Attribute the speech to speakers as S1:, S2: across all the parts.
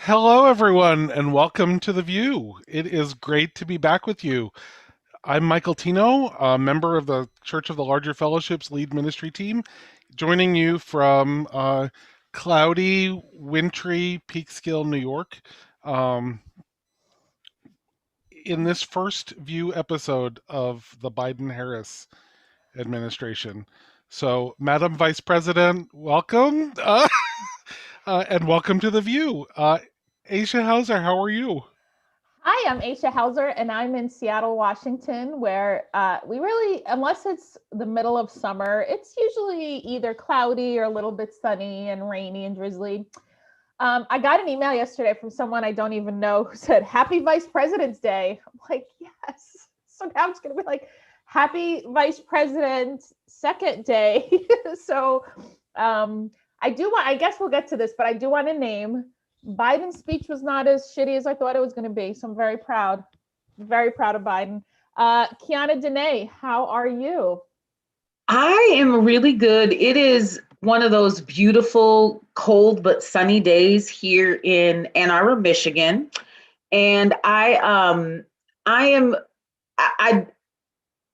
S1: Hello, everyone, and welcome to The VUU. It is great to be back with you. I'm Michael Tino, a member of the Church of the Larger Fellowship's lead ministry team, joining you from cloudy, wintry Peekskill, New York. Um, in this first VUU episode of the Biden-Harris administration. So, Madam Vice President, welcome, and welcome to The VUU. Aisha Hauser, how are you?
S2: Hi, I'm Aisha Hauser, and I'm in Seattle, Washington, where we really, unless it's the middle of summer, it's usually either cloudy or a little bit sunny and rainy and drizzly. I got an email yesterday from someone I don't even know who said, Happy Vice President's Day. I'm like, yes. So now it's going to be like, Happy Vice President Second Day. So I guess we'll get to this, but I do want to name Biden's speech was not as shitty as I thought it was going to be. So I'm very proud of Biden. QuianaDenae, how are you?
S3: I am really good. It is one of those beautiful, cold but sunny days here in Ann Arbor, Michigan, and I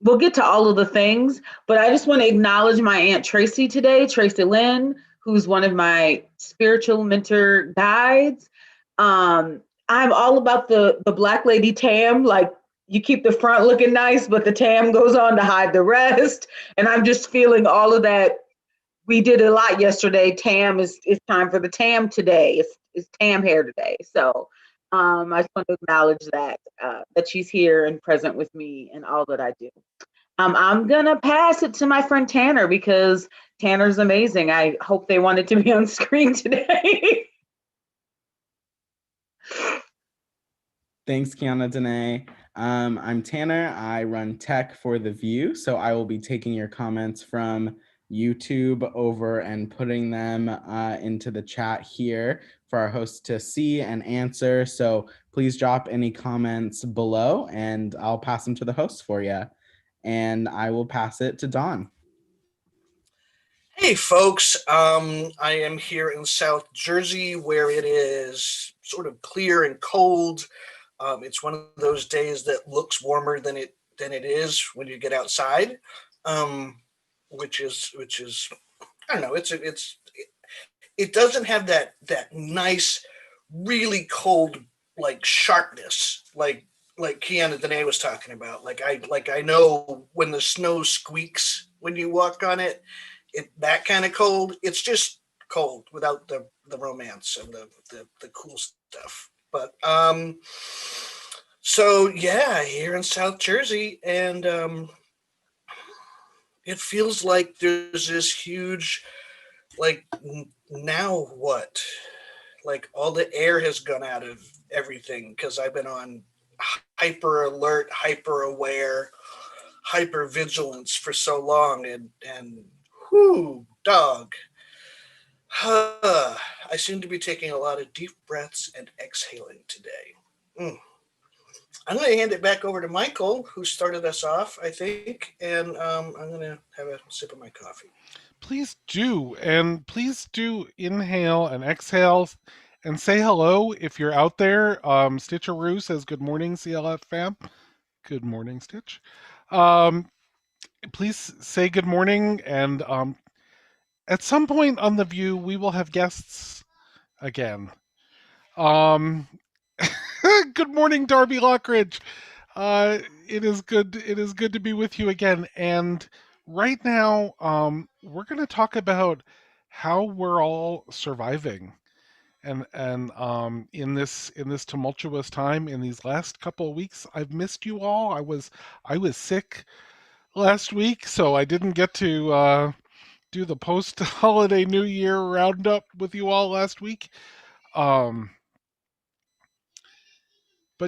S3: we'll get to all of the things, but I just want to acknowledge my Aunt Tracy today, Tracy Lynn, who's one of my spiritual mentor guides. I'm all about the Black Lady Tam, like you keep the front looking nice, but the tam goes on to hide the rest. And I'm just feeling all of that. We did a lot yesterday. Tam is time for the tam today. It's tam hair today. So I just want to acknowledge that she's here and present with me and all that I do. I'm gonna pass it to my friend Tanner because Tanner's amazing. I hope they wanted to be on screen today.
S4: Thanks, QuianaDenae. I'm Tanner. I run tech for The VUU, so I will be taking your comments from YouTube over and putting them into the chat here for our hosts to see and answer. So please drop any comments below and I'll pass them to the hosts for you. And I will pass it to Don.
S5: Hey folks, I am here in South Jersey where it is sort of clear and cold. It's one of those days that looks warmer than it is when you get outside, which is I don't know. It doesn't have that nice, really cold like sharpness like QuianaDenae was talking about. Like I know when the snow squeaks when you walk on it. That kind of cold. It's just cold without the romance and the cool stuff. But so yeah, here in South Jersey, and it feels like there's this huge, like, now what? Like all the air has gone out of everything because I've been on hyper alert, hyper aware, hyper vigilance for so long, and whoo, dog. I seem to be taking a lot of deep breaths and exhaling today. I'm going to hand it back over to Michael, who started us off, I think, and I'm going to have a sip of my coffee.
S1: Please do, and please do inhale and exhale and say hello if you're out there. Stitcheroo says, good morning, CLF fam. Good morning, Stitch. Please say good morning, and at some point on The VUU, we will have guests again. Good morning, Darby Lockridge. It is good to be with you again. And right now, we're going to talk about how we're all surviving, and in this tumultuous time. In these last couple of weeks, I've missed you all. I was sick last week, so I didn't get to do the post-holiday New Year roundup with you all last week. But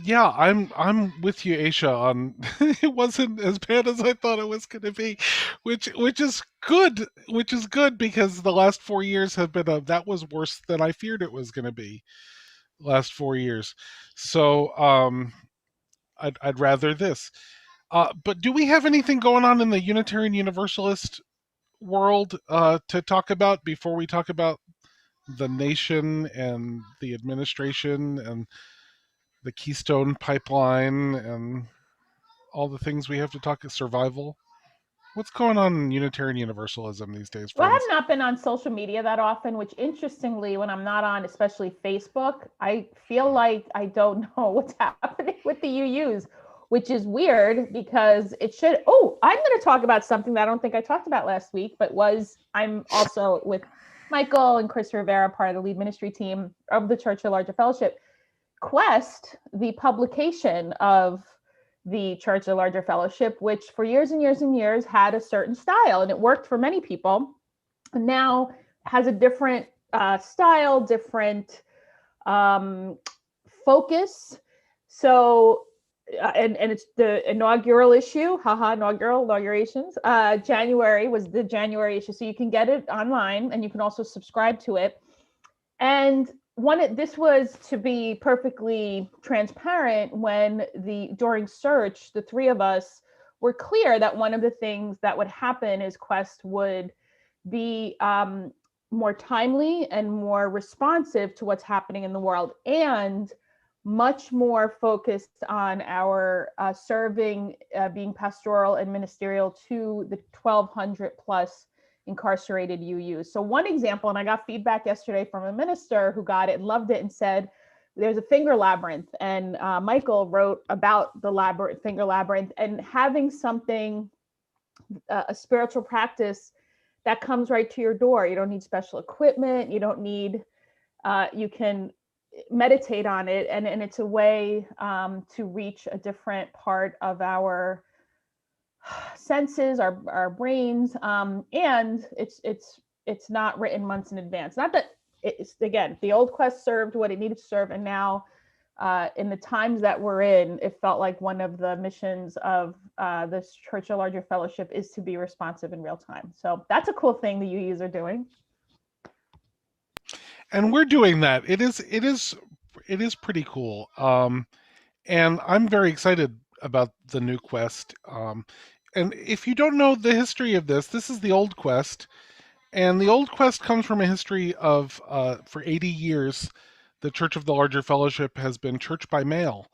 S1: yeah, I'm with you, Aisha. On it wasn't as bad as I thought it was going to be, which is good. Which is good because the last 4 years have been that was worse than I feared it was going to be. Last 4 years, so I'd rather this. But do we have anything going on in the Unitarian Universalist world to talk about before we talk about the nation and the administration and the Keystone Pipeline and all the things we have to talk survival. What's going on in Unitarian Universalism these days,
S2: Well, I have
S1: friends?
S2: not been on social media that often, which interestingly, when I'm not on, especially Facebook, I feel like I don't know what's happening with the UUs, which is weird because it should. Oh, I'm going to talk about something that I don't think I talked about last week, but I'm also with Michael and Chris Rivera, part of the lead ministry team of the Church of Larger Fellowship. Quest, the publication of the Church of Larger Fellowship, which for years and years and years had a certain style, and it worked for many people, and now has a different style, different focus. So, and it's the inaugural issue, inaugurations. January was the January issue, so you can get it online, and you can also subscribe to it. And this was, to be perfectly transparent, when during search, the three of us were clear that one of the things that would happen is Quest would be more timely and more responsive to what's happening in the world, and much more focused on our serving, being pastoral and ministerial to the 1,200 plus incarcerated UUs. So one example, and I got feedback yesterday from a minister who got it and loved it and said, there's a finger labyrinth, and Michael wrote about the finger labyrinth, and having something, a spiritual practice that comes right to your door. You don't need special equipment. You don't need, you can meditate on it, and it's a way to reach a different part of our senses, our brains, and it's not written months in advance. Not that it's, again, the old Quest served what it needed to serve, and now in the times that we're in, it felt like one of the missions of this Church of Larger Fellowship is to be responsive in real time. So that's a cool thing the UUs are doing.
S1: And we're doing that. It is pretty cool. And I'm very excited about the new Quest. And if you don't know the history of this is the old Quest. And the old Quest comes from a history of, for 80 years, the Church of the Larger Fellowship has been church by mail.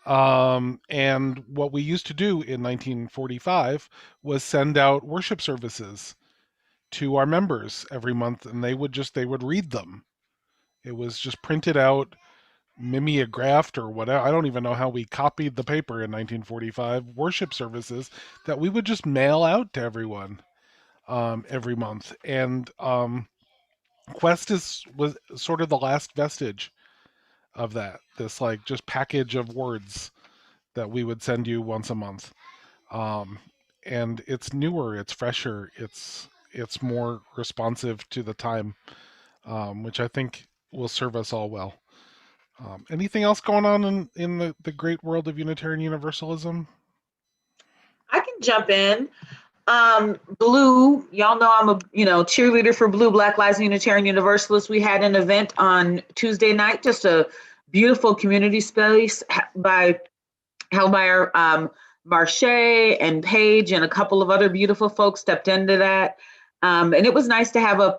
S1: And what we used to do in 1945 was send out worship services to our members every month, and they would read them. It was just printed out, mimeographed or whatever. I don't even know how we copied the paper in 1945. Worship services that we would just mail out to everyone every month. And Quest was sort of the last vestige of that. This like just package of words that we would send you once a month. And it's newer, it's fresher, it's more responsive to the time, which I think will serve us all well. Anything else going on in the great world of Unitarian Universalism?
S3: I can jump in. Blue, y'all know I'm a cheerleader for Blue, Black Lives Unitarian Universalist. We had an event on Tuesday night, just a beautiful community space held by our Marche and Paige and a couple of other beautiful folks stepped into that. And it was nice to have a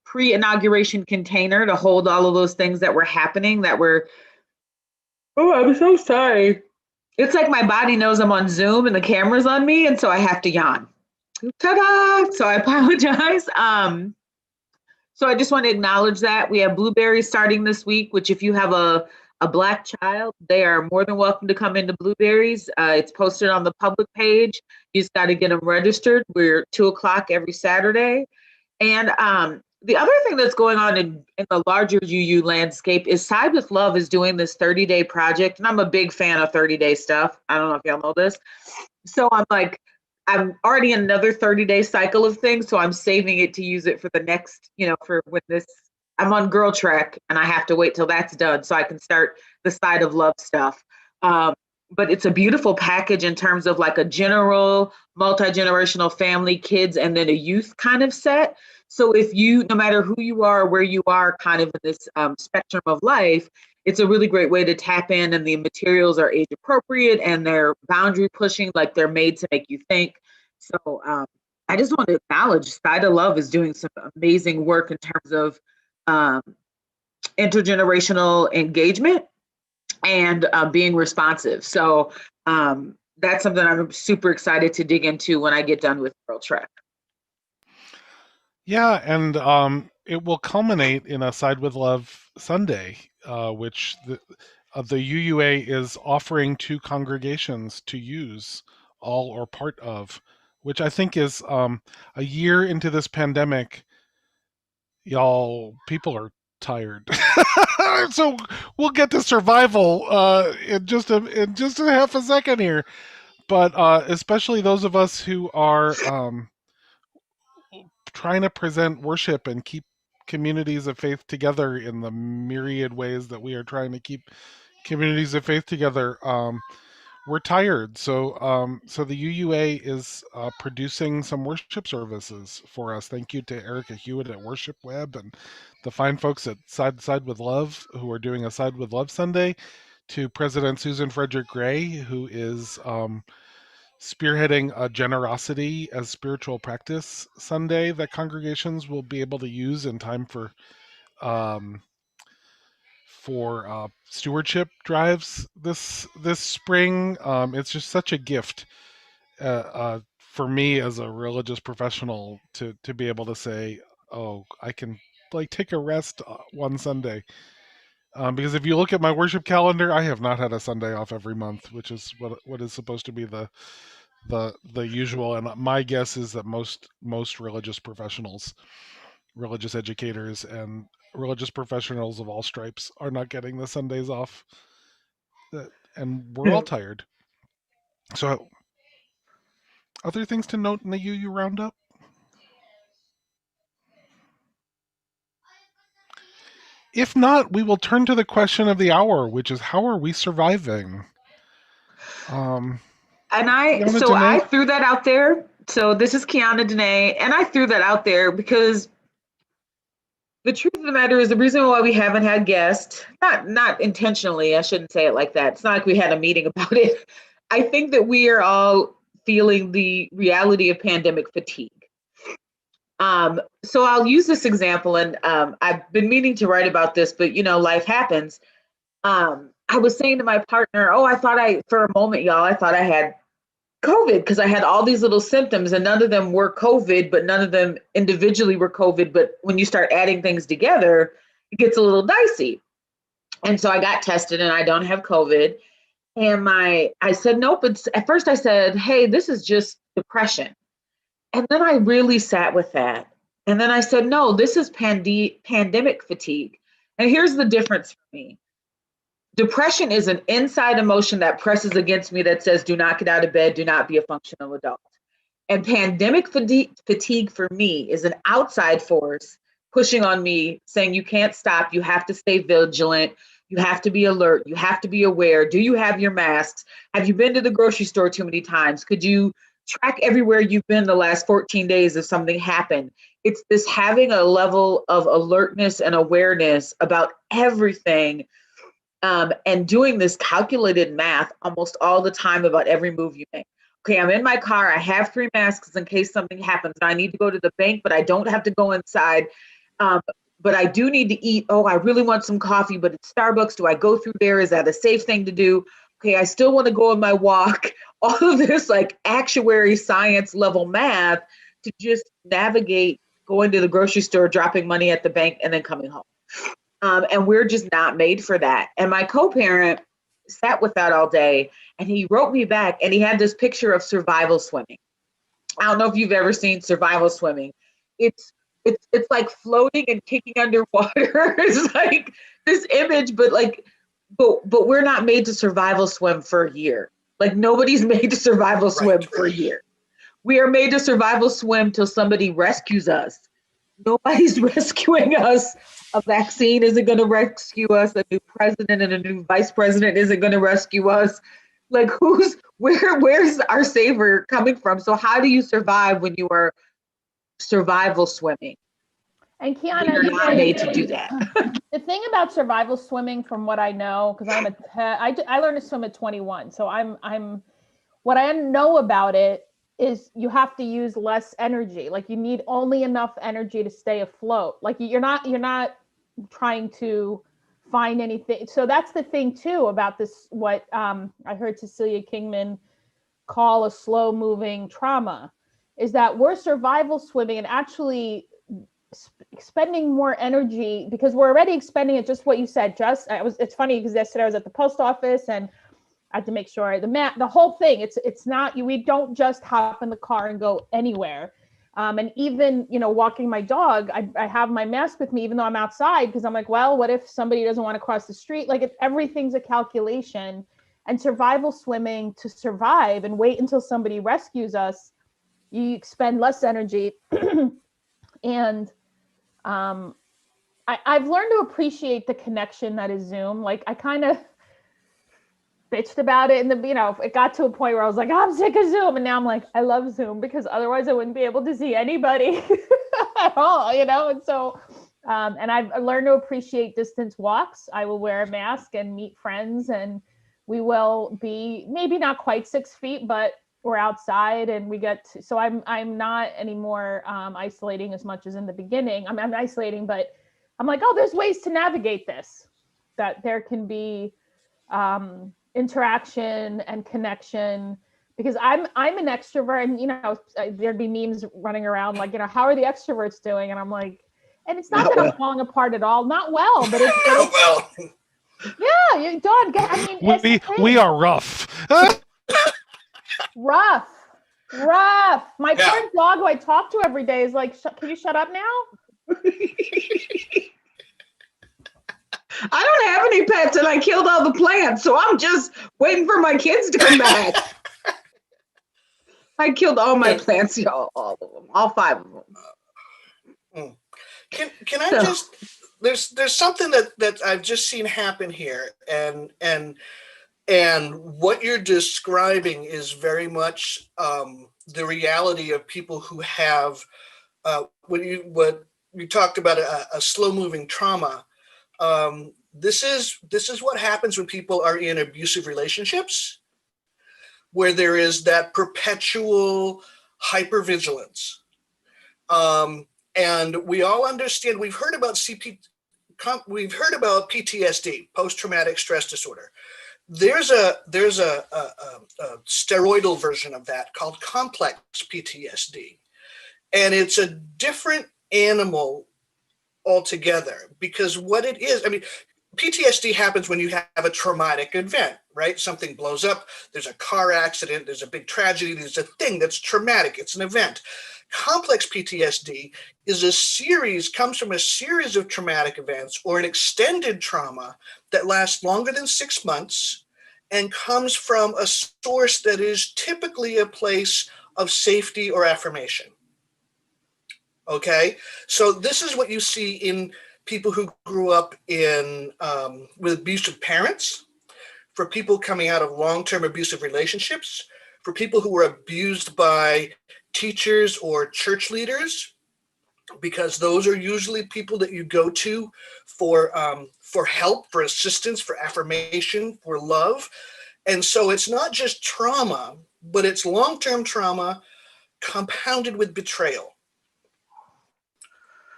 S3: pre-inauguration container to hold all of those things that were happening that were, oh, I'm so sorry. It's like my body knows I'm on Zoom and the camera's on me, and so I have to yawn. Ta-da! So I apologize. So I just want to acknowledge that. We have blueberries starting this week, which if you have a Black child, they are more than welcome to come into Blueberries. It's posted on the public page. You just got to get them registered. We're 2:00 every Saturday. And the other thing that's going on in the larger UU landscape is Side with Love is doing this 30-day project. And I'm a big fan of 30-day stuff. I don't know if y'all know this. So I'm already in another 30-day cycle of things. So I'm saving it to use it for the next, for when I'm on Girl Trek and I have to wait till that's done so I can start the Side of Love stuff. But it's a beautiful package in terms of like a general multi-generational family, kids, and then a youth kind of set. So if no matter who you are, where you are kind of in this spectrum of life, it's a really great way to tap in, and the materials are age appropriate and they're boundary pushing, like they're made to make you think. So I just want to acknowledge Side of Love is doing some amazing work in terms of intergenerational engagement and being responsive. So that's something I'm super excited to dig into when I get done with Girl Trek.
S1: Yeah, and it will culminate in a Side with Love Sunday, which the UUA is offering to congregations to use, all or part of, which I think is a year into this pandemic. Y'all, people are tired. So we'll get to survival in just a half a second here, but especially those of us who are trying to present worship and keep communities of faith together in the myriad ways that we are trying to keep communities of faith together. We're tired, so the UUA is producing some worship services for us. Thank you to Erica Hewitt at Worship Web and the fine folks at Side with Love who are doing a Side with Love Sunday, to President Susan Frederick Gray, who is spearheading a generosity as spiritual practice Sunday that congregations will be able to use in time um, for stewardship drives this spring. It's just such a gift for me as a religious professional to be able to say, oh, I can like take a rest one Sunday. Because if you look at my worship calendar, I have not had a Sunday off every month, which is what is supposed to be the usual. And my guess is that most religious professionals, religious educators, and religious professionals of all stripes are not getting the Sundays off. And we're all tired. So, other things to note in the UU roundup? If not, we will turn to the question of the hour, which is how are we surviving?
S3: And I threw that out there. So this is QuianaDenae, and I threw that out there because the truth of the matter is the reason why we haven't had guests, not intentionally, I shouldn't say it like that. It's not like we had a meeting about it. I think that we are all feeling the reality of pandemic fatigue. So I'll use this example, and I've been meaning to write about this, but life happens. I was saying to my partner, for a moment, y'all, I thought I had COVID because I had all these little symptoms and none of them were COVID, but none of them individually were COVID. But when you start adding things together, it gets a little dicey. And so I got tested and I don't have COVID. And I said, nope. At first I said, hey, this is just depression. And then I really sat with that. And then I said, no, this is pandemic fatigue. And here's the difference for me. Depression is an inside emotion that presses against me that says, do not get out of bed, do not be a functional adult. And pandemic fatigue for me is an outside force pushing on me, saying you can't stop, you have to stay vigilant, you have to be alert, you have to be aware. Do you have your masks? Have you been to the grocery store too many times? Could you track everywhere you've been the last 14 days if something happened? It's this having a level of alertness and awareness about everything. And doing this calculated math almost all the time about every move you make. Okay, I'm in my car. I have 3 masks in case something happens. I need to go to the bank, but I don't have to go inside. But I do need to eat. Oh, I really want some coffee, but it's Starbucks. Do I go through there? Is that a safe thing to do? Okay, I still want to go on my walk. All of this like actuary science level math to just navigate going to the grocery store, dropping money at the bank, and then coming home. And we're just not made for that. And my co-parent sat with that all day and he wrote me back and he had this picture of survival swimming. I don't know if you've ever seen survival swimming. It's like floating and kicking underwater. It's like this image, but we're not made to survival swim for a year. Like nobody's made to survival swim for a year. We are made to survival swim till somebody rescues us. Nobody's rescuing us. A vaccine isn't going to rescue us. A new president and a new vice president isn't going to rescue us. Like where's our savior coming from? So how do you survive when you are survival swimming?
S2: And Quiana,
S3: you're not made to do that.
S2: The thing about survival swimming, from what I know, because I learned to swim at 21. So I'm what I know about it is you have to use less energy. Like you need only enough energy to stay afloat. Like you're not trying to find anything. So that's the thing too about this, what I heard Cecilia Kingman call a slow moving trauma, is that we're survival swimming and actually expending more energy, because we're already expending it, just what you said. It's funny because yesterday I was at the post office and I had to make sure the whole thing, it's not, we don't just hop in the car and go anywhere. And even, walking my dog, I have my mask with me, even though I'm outside, because I'm like, well, what if somebody doesn't want to cross the street? Like, everything's a calculation. And survival swimming, to survive and wait until somebody rescues us, you expend less energy. And I've learned to appreciate the connection that is Zoom. Like, I kind of bitched about it, and it got to a point where I was like, I'm sick of Zoom, and now I'm like, I love Zoom, because otherwise I wouldn't be able to see anybody at all, and so and I've learned to appreciate distance walks. I will wear a mask and meet friends, and we will be maybe not quite 6 feet, but we're outside, and so I'm not anymore isolating as much as in the beginning. I'm isolating, but I'm like, oh, there's ways to navigate this, that there can be interaction and connection, because I'm an extrovert, and there'd be memes running around like, how are the extroverts doing? And I'm like, and it's not that I'm falling apart at all, not well, but it's
S5: Not well.
S2: yeah, you don't. I mean,
S1: we are rough.
S2: rough. My current dog, who I talk to every day, is like, can you shut up now?
S3: I don't have any pets, and I killed all the plants, so I'm just waiting for my kids to come back. I killed all my plants, y'all, all of them, all 5 of them.
S5: Can I just? There's something that I've just seen happen here, and what you're describing is very much the reality of people who have what you talked about, a slow moving trauma. This is what happens when people are in abusive relationships, where there is that perpetual hypervigilance. And we all understand, we've heard about PTSD, post-traumatic stress disorder. There's a steroidal version of that called complex PTSD. And it's a different animal altogether, because what it is, PTSD happens when you have a traumatic event, right? Something blows up, there's a car accident, there's a big tragedy, there's a thing that's traumatic, it's an event. Complex PTSD comes from a series of traumatic events or an extended trauma that lasts longer than 6 months and comes from a source that is typically a place of safety or affirmation. Okay, so this is what you see in people who grew up with abusive parents, for people coming out of long-term abusive relationships, for people who were abused by teachers or church leaders, because those are usually people that you go to for help, for assistance, for affirmation, for love. And so it's not just trauma, but it's long-term trauma compounded with betrayal.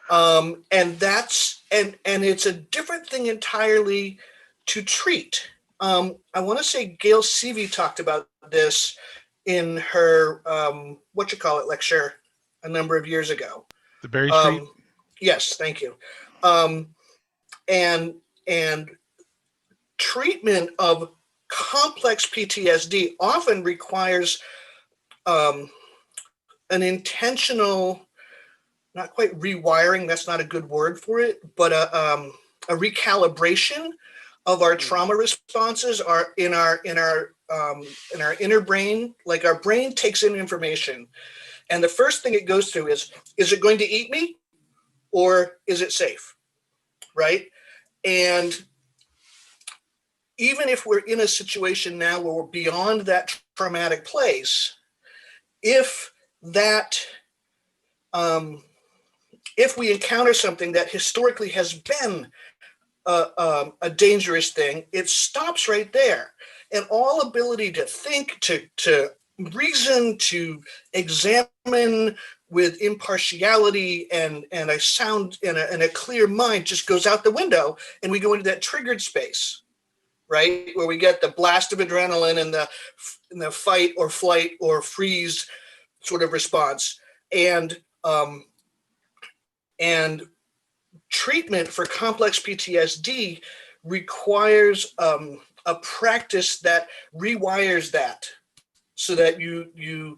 S5: And it's a different thing entirely to treat. I want to say Gail Seavey talked about this in her lecture a number of years ago.
S1: The Berry Street.
S5: Yes, thank you. And treatment of complex PTSD often requires an intentional, not quite rewiring, that's not a good word for it, but a recalibration of our trauma responses are in our inner brain. Like, our brain takes in information, and the first thing it goes through is it going to eat me, or is it safe, right? And even if we're in a situation now where we're beyond that traumatic place, if we encounter something that historically has been a dangerous thing, it stops right there. And all ability to think, to reason, to examine, with impartiality and a sound and a clear mind just goes out the window, and we go into that triggered space, right, where we get the blast of adrenaline and the fight or flight or freeze sort of response. And treatment for complex PTSD requires a practice that rewires that, so that you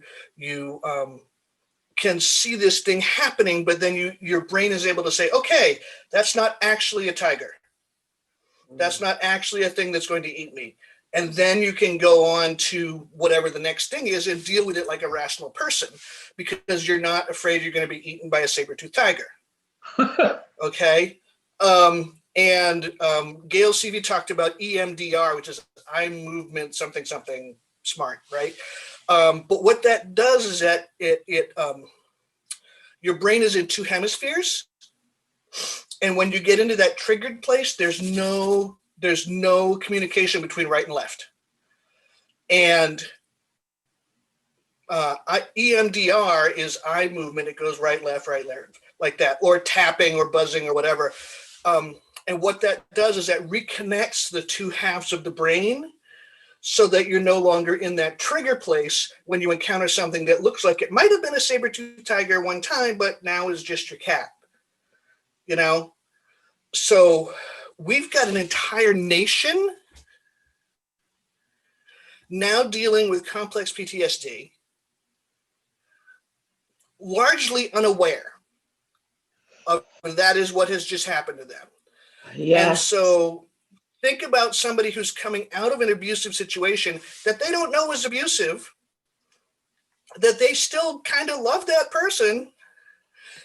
S5: can see this thing happening, but then your brain is able to say, okay, that's not actually a tiger. That's not actually a thing that's going to eat me. And then you can go on to whatever the next thing is and deal with it like a rational person, because you're not afraid you're going to be eaten by a saber-toothed tiger. Okay. And Gail CV talked about EMDR, which is eye movement, something smart, right? But what that does is that your brain is in two hemispheres. And when you get into that triggered place, there's no communication between right and left. And EMDR is eye movement. It goes right, left, like that, or tapping or buzzing or whatever. And what that does is that reconnects the two halves of the brain, so that you're no longer in that trigger place when you encounter something that looks like it might have been a saber-toothed tiger one time, but now is just your cat. You know? So we've got an entire nation now dealing with complex PTSD, largely unaware of that is what has just happened to them. Yeah. And so think about somebody who's coming out of an abusive situation that they don't know is abusive, that they still kind of love that person.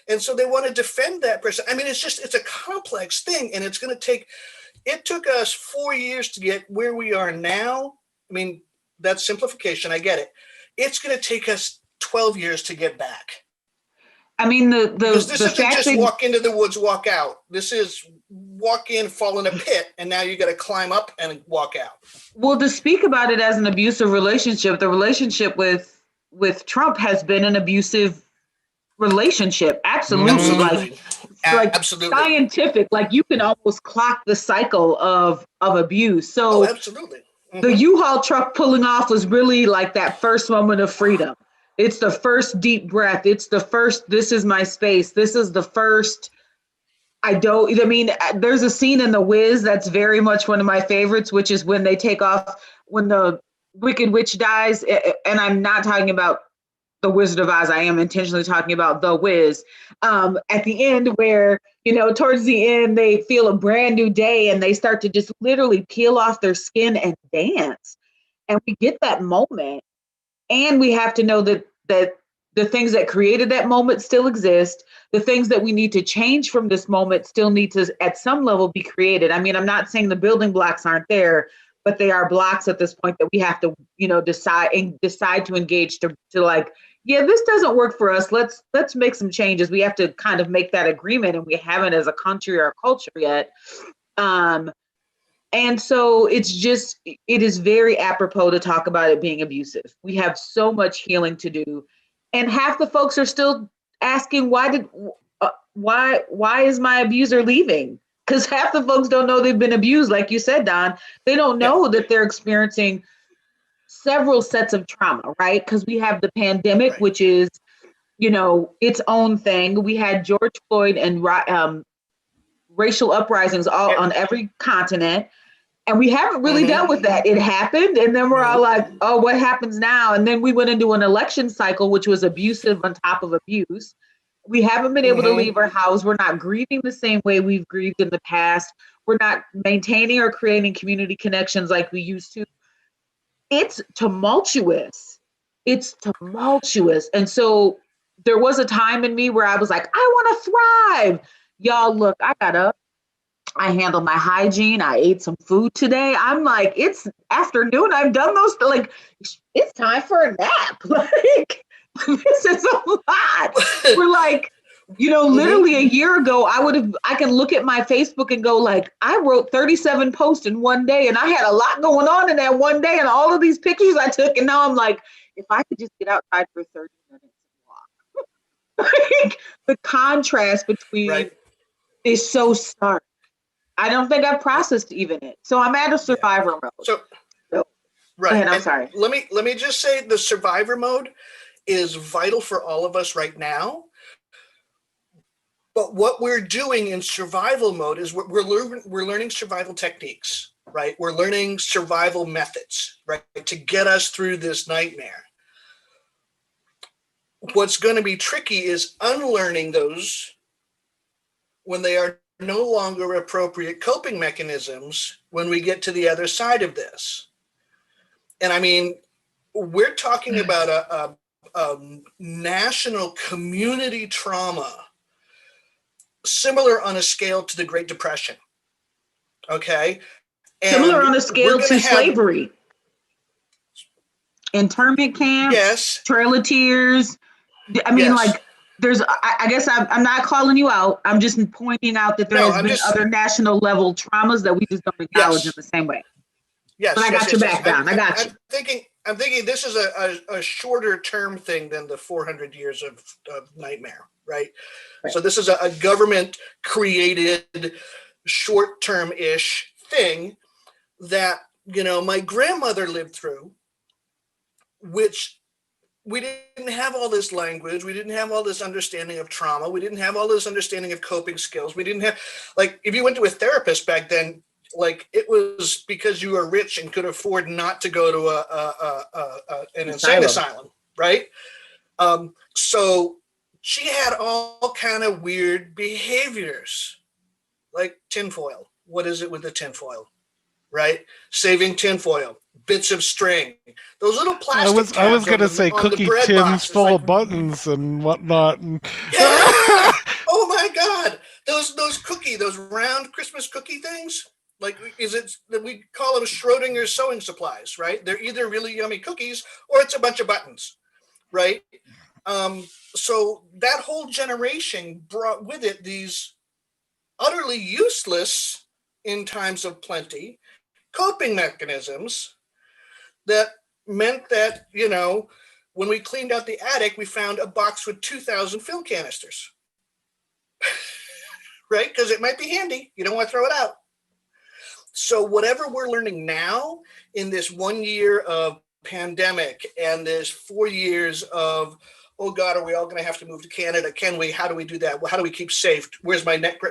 S5: And so they want to defend that person. I mean, it's a complex thing, and it took us 4 years to get where we are now. I mean, that's simplification. I get it. It's going to take us 12 years to get back.
S3: I mean,
S5: because this isn't just walk into the woods, walk out. This is walk in, fall in a pit, and now you got to climb up and walk out.
S3: Well, to speak about it as an abusive relationship, the relationship with Trump has been an abusive relationship. Absolutely. Absolutely. Scientific, like you can almost clock the cycle of abuse. So
S5: absolutely. Mm-hmm.
S3: The U-Haul truck pulling off was really like that first moment of freedom. It's the first deep breath. It's the first, this is my space. This is the first, there's a scene in The Wiz that's very much one of my favorites, which is when they take off, when the Wicked Witch dies. And I'm not talking about The Wizard of Oz. I am intentionally talking about The Wiz. At the end where, towards the end, they feel a brand new day and they start to just literally peel off their skin and dance. And we get that moment. And we have to know that the things that created that moment still exist. The things that we need to change from this moment still need to, at some level, be created. I mean, I'm not saying the building blocks aren't there, but they are blocks at this point that we have to, decide to engage to like, yeah, this doesn't work for us. Let's make some changes. We have to kind of make that agreement, and we haven't as a country or a culture yet. And so it is very apropos to talk about it being abusive. We have so much healing to do. And half the folks are still asking, why is my abuser leaving? Because half the folks don't know they've been abused. Like you said, Don, they don't know that they're experiencing several sets of trauma, right? Because we have the pandemic, which is, its own thing. We had George Floyd and racial uprisings all on every continent. And we haven't really dealt with that. It happened, and then we're all like, oh, what happens now? And then we went into an election cycle, which was abusive on top of abuse. We haven't been able to leave our house. We're not grieving the same way we've grieved in the past. We're not maintaining or creating community connections like we used to. It's tumultuous. And so there was a time in me where I was like, I want to thrive. Y'all, look, I got up. I handled my hygiene. I ate some food today. I'm like, it's afternoon. I've done those. Like, it's time for a nap. Like, this is a lot. We're like, literally a year ago, I can look at my Facebook and go like, I wrote 37 posts in one day, and I had a lot going on in that one day, and all of these pictures I took. And now I'm like, if I could just get outside for 30 minutes and walk. Like, the contrast between
S5: Right.
S3: is so stark. I don't think I've processed even it. So I'm at a survivor mode.
S5: So
S3: Go
S5: right.
S3: ahead, I'm
S5: And
S3: sorry.
S5: let me just say the survivor mode is vital for all of us right now. But what we're doing in survival mode is we're learning survival techniques, right? We're learning survival methods, right, to get us through this nightmare. What's going to be tricky is unlearning those when they are no longer appropriate coping mechanisms when we get to the other side of this. And I mean, we're talking about a national community trauma similar on a scale to the Great Depression. Okay. And
S3: similar on a scale to slavery. Internment camps,
S5: yes,
S3: Trail of Tears. I mean,
S5: yes.
S3: like, there's, I guess I'm not calling you out. I'm just pointing out that there has been other national level traumas that we just don't acknowledge in the same way.
S5: Yes.
S3: But I got your back down. I got you.
S5: I'm thinking this is a shorter term thing than the 400 years of nightmare, right? So this is a government created short term ish thing that, you know, my grandmother lived through, which we didn't have all this language. We didn't have all this understanding of trauma. We didn't have all this understanding of coping skills. We didn't have, like, if you went to a therapist back then, like, it was because you were rich and could afford not to go to an insane asylum, right? So she had all kind of weird behaviors, like tinfoil. What is it with the tinfoil, right? Saving tinfoil, bits of string, those little plastic tabs.
S1: I was going to say cookie tins full of buttons and whatnot.
S5: Yeah. Oh my God, those round Christmas cookie things. Like, is it that we call them Schrodinger's sewing supplies, right? They're either really yummy cookies or it's a bunch of buttons, right? So that whole generation brought with it these utterly useless, in times of plenty, coping mechanisms that meant that, you know, when we cleaned out the attic, we found a box with 2,000 film canisters, right? Because it might be handy. You don't want to throw it out. So whatever we're learning now in this 1 year of pandemic and this 4 years of, oh God, are we all going to have to move to Canada? Can we? How do we do that? How do we keep safe? Where's my network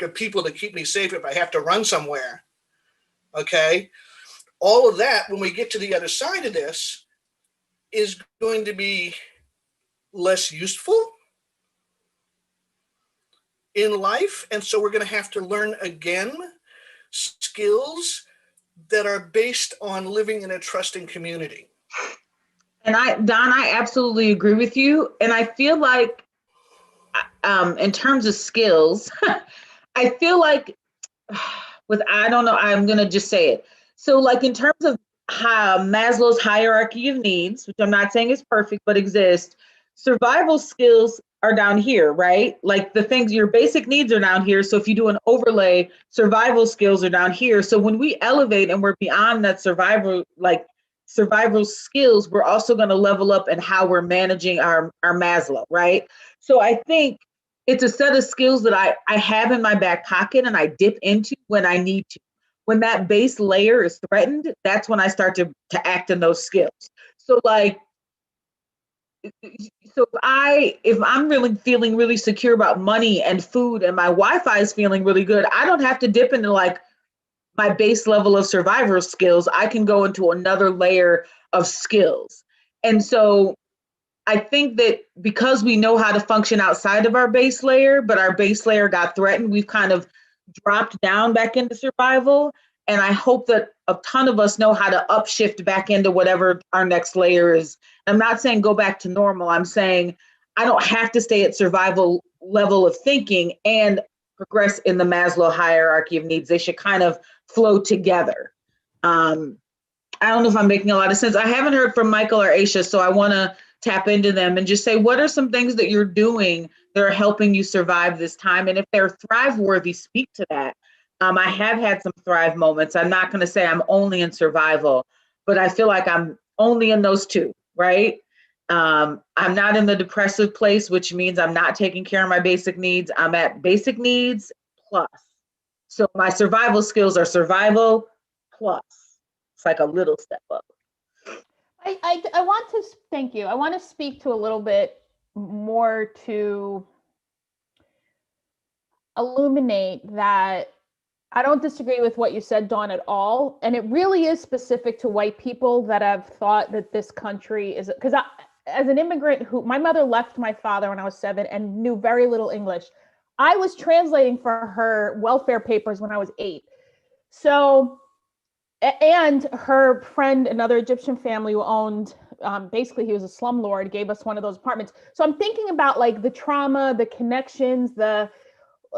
S5: of people to keep me safe if I have to run somewhere? Okay. All of that, when we get to the other side of this, is going to be less useful in life. And so we're going to have to learn again skills that are based on living in a trusting community.
S3: And Don, I absolutely agree with you. And I feel like, in terms of skills, I feel like I don't know, I'm going to just say it. So, like, in terms of Maslow's hierarchy of needs, which I'm not saying is perfect, but exists, survival skills are down here, right? Like, the things, your basic needs are down here. So if you do an overlay, survival skills are down here. So when we elevate and we're beyond that survival skills, we're also going to level up in how we're managing our Maslow, right? So I think it's a set of skills that I have in my back pocket and I dip into when I need to. When that base layer is threatened, that's when I start to act in those skills. So, like, if I'm really feeling really secure about money and food and my Wi-Fi is feeling really good, I don't have to dip into, like, my base level of survival skills. I can go into another layer of skills. And so I think that because we know how to function outside of our base layer, but our base layer got threatened, we've kind of dropped down back into survival. And I hope that a ton of us know how to upshift back into whatever our next layer is. I'm not saying go back to normal. I'm saying I don't have to stay at survival level of thinking and progress in the Maslow hierarchy of needs. They should kind of flow together. I don't know if I'm making a lot of sense. I haven't heard from Michael or Aisha, so I want to tap into them and just say, what are some things that you're doing that are helping you survive this time? And if they're thrive worthy, speak to that. I have had some thrive moments. I'm not going to say I'm only in survival, but I feel like I'm only in those two, right? I'm not in the depressive place, which means I'm not taking care of my basic needs. I'm at basic needs plus. So my survival skills are survival plus. It's like a little step up.
S2: I want to thank you. I want to speak to a little bit more to illuminate that I don't disagree with what you said, Dawn, at all. And it really is specific to white people that have thought that this country is, because as an immigrant who, my mother left my father when I was 7 and knew very little English. I was translating for her welfare papers when I was 8. So, and her friend, another Egyptian family who owned, basically he was a slumlord, gave us one of those apartments. So I'm thinking about like the trauma, the connections, the,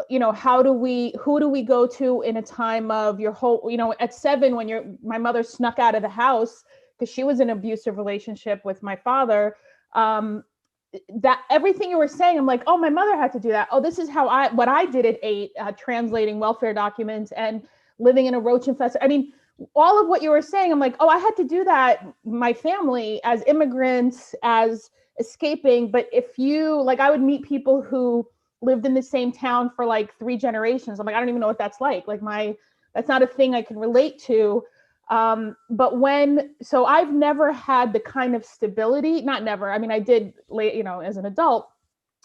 S2: who do we go to in a time of your whole, at 7 when my mother snuck out of the house because she was in an abusive relationship with my father. That everything you were saying, I'm like, oh, my mother had to do that. Oh, this is what I did at 8, translating welfare documents and living in a roach infested. I mean, all of what you were saying, I'm like, oh, I had to do that. My family as immigrants, as escaping. But if you, like, I would meet people who lived in the same town for like 3 generations. I'm like, I don't even know what that's like. That's not a thing I can relate to. So I've never had the kind of stability, not never. I mean, I did late, as an adult,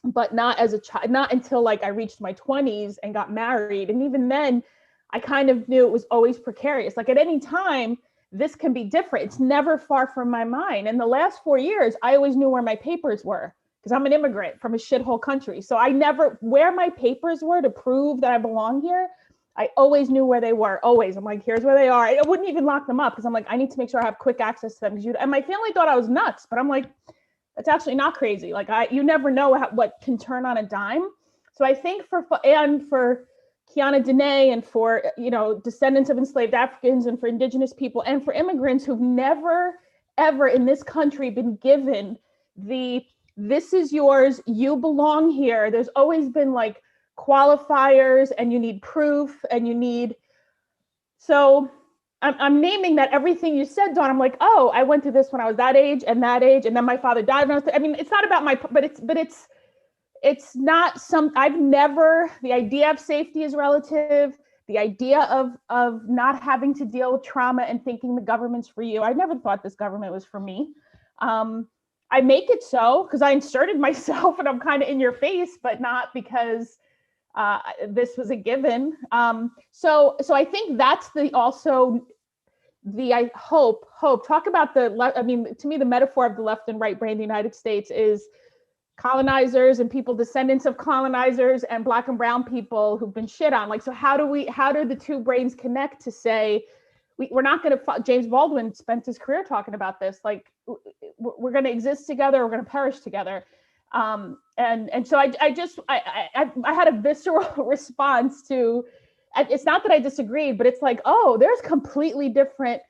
S2: but not as a child, not until like I reached my 20s and got married. And even then I kind of knew it was always precarious. Like at any time, this can be different. It's never far from my mind. And the last 4 years, I always knew where my papers were because I'm an immigrant from a shithole country. So I never, where my papers were to prove that I belong here, I always knew where they were, always. I'm like, here's where they are. I wouldn't even lock them up because I'm like, I need to make sure I have quick access to them. And my family thought I was nuts, but I'm like, that's actually not crazy. Like you never know what can turn on a dime. So I think for QuianaDenae and for, descendants of enslaved Africans and for indigenous people and for immigrants who've never, ever in this country been given this is yours, you belong here. There's always been like qualifiers and you need proof and you need, so I'm naming that everything you said, Dawn. I'm like, oh, I went through this when I was that age, and then my father died when I was, I mean, it's not about it's not the idea of safety is relative. The idea of not having to deal with trauma and thinking the government's for you. I never thought this government was for me. I make it so because I inserted myself and I'm kind of in your face, but not because this was a given. So I think that's I hope, talk about to me, the metaphor of the left and right brain in the United States is colonizers and people, descendants of colonizers and Black and brown people who've been shit on. Like, so how do the two brains connect to say, we're not going to, James Baldwin spent his career talking about this, like we're going to exist together, we're going to perish together. And so I had a visceral response to, it's not that I disagreed, but it's like, oh, there's completely different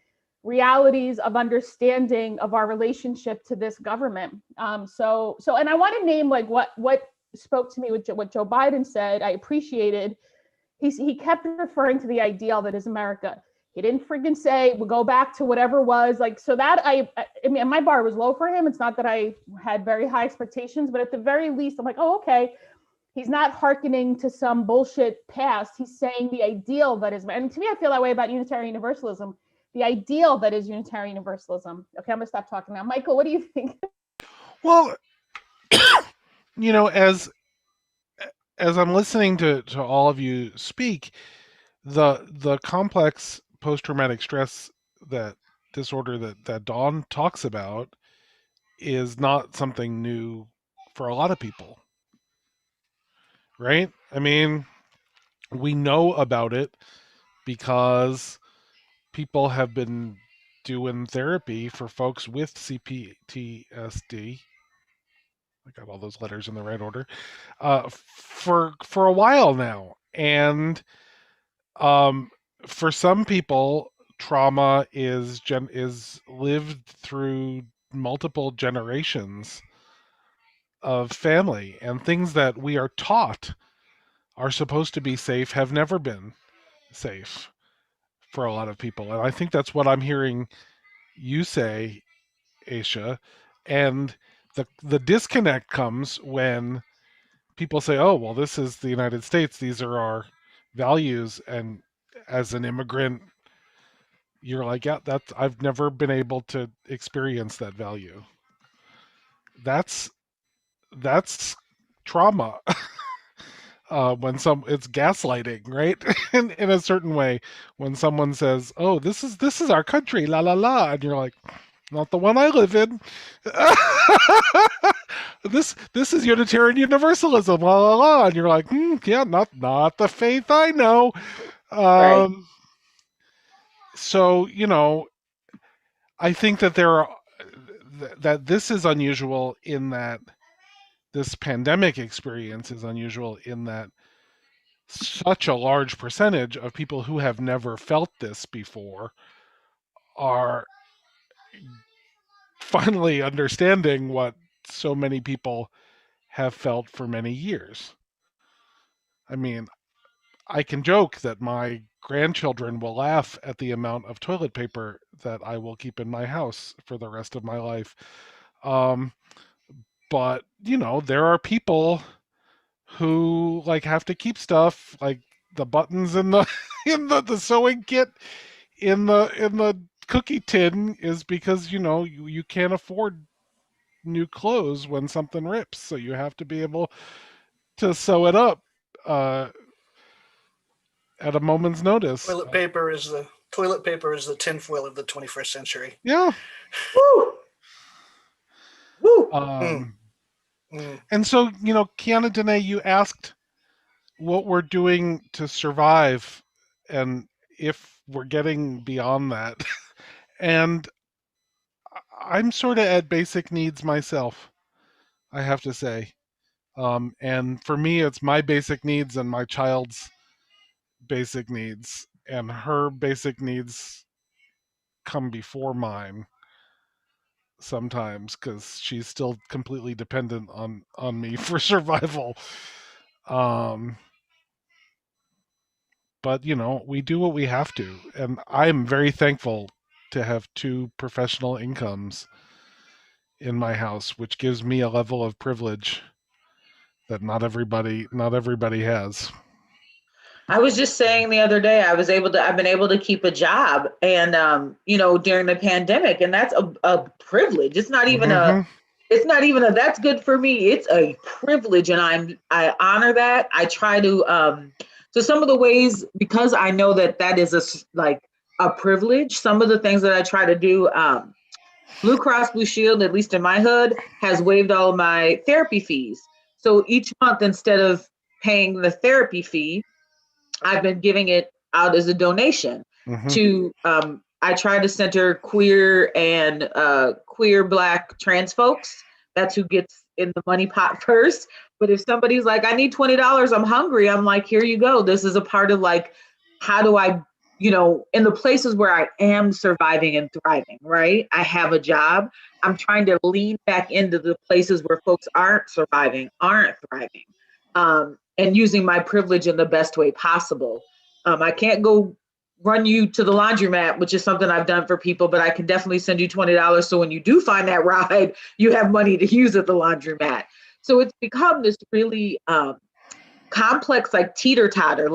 S2: realities of understanding of our relationship to this government. So, and I want to name like what spoke to me with what Joe Biden said. I appreciated. He kept referring to the ideal that is America. He didn't freaking say we'll go back to whatever was like. So that I mean, my bar was low for him. It's not that I had very high expectations, but at the very least, I'm like, oh, okay. He's not hearkening to some bullshit past. He's saying the ideal that is, and to me, I feel that way about Unitarian Universalism. The ideal that is Unitarian Universalism. Okay, I'm gonna stop talking now. Michael, what do you think?
S1: Well, as I'm listening to all of you speak, the complex post-traumatic stress disorder that Dawn talks about is not something new for a lot of people, right? I mean, we know about it because people have been doing therapy for folks with CPTSD. I got all those letters in the right order. For a while now, and for some people, trauma is lived through multiple generations of family, and things that we are taught are supposed to be safe have never been safe for a lot of people. And I think that's what I'm hearing you say, Aisha. And the disconnect comes when people say, "Oh, well, this is the United States. These are our values," and as an immigrant, you're like, "Yeah, that's I've never been able to experience that value." That's that's trauma. When it's gaslighting, right? In a certain way, when someone says, "Oh, this is our country, la la la," and you're like, "Not the one I live in." This is Unitarian Universalism, la la la, and you're like, "Yeah, not the faith I know."
S3: Right.
S1: So I think that that this is unusual in that this pandemic experience is unusual in that such a large percentage of people who have never felt this before are finally understanding what so many people have felt for many years. I mean, I can joke that my grandchildren will laugh at the amount of toilet paper that I will keep in my house for the rest of my life. Um, but there are people who like have to keep stuff like the buttons in the the sewing kit in the cookie tin is because you can't afford new clothes when something rips, so you have to be able to sew it up uh, at a moment's notice.
S5: Toilet paper is the tinfoil of the 21st century.
S1: Yeah.
S3: Woo! Woo!
S1: Um, and so QuianaDenae, you asked what we're doing to survive and if we're getting beyond that. And I'm sort of at basic needs myself, I have to say. And for me, it's my basic needs and my child's basic needs, and her basic needs come before mine sometimes because she's still completely dependent on me for survival. Um, but we do what we have to, and I'm very thankful to have two professional incomes in my house, which gives me a level of privilege that not everybody has.
S3: I was just saying the other day, I've been able to keep a job and, during the pandemic, and that's a privilege. It's not even
S1: Mm-hmm.
S3: that's good for me. It's a privilege. And I honor that. I try to, so some of the ways, because I know that is a privilege, some of the things that I try to do, Blue Cross Blue Shield, at least in my hood, has waived all of my therapy fees. So each month, instead of paying the therapy fee, I've been giving it out as a donation to, I try to center queer and queer Black trans folks. That's who gets in the money pot first. But if somebody's like, I need $20, I'm hungry, I'm like, here you go. This is a part of how do I, in the places where I am surviving and thriving, right? I have a job. I'm trying to lean back into the places where folks aren't surviving, aren't thriving. And using my privilege in the best way possible. I can't go run you to the laundromat, which is something I've done for people, but I can definitely send you $20. So when you do find that ride, you have money to use at the laundromat. So it's become this really complex, teeter-totter,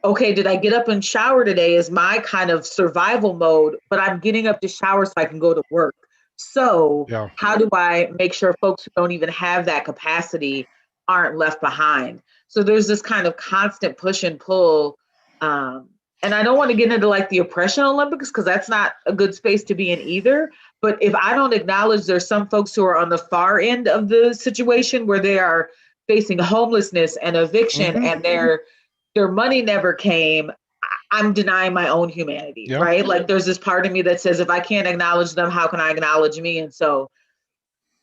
S3: okay, did I get up and shower today is my kind of survival mode, but I'm getting up to shower so I can go to work. So how do I make sure folks who don't even have that capacity aren't left behind? So there's this kind of constant push and pull. And I don't want to get into the oppression Olympics, because that's not a good space to be in either. But if I don't acknowledge there's some folks who are on the far end of the situation where they are facing homelessness and eviction and their money never came, I'm denying my own humanity, right? There's this part of me that says, if I can't acknowledge them, how can I acknowledge me? And so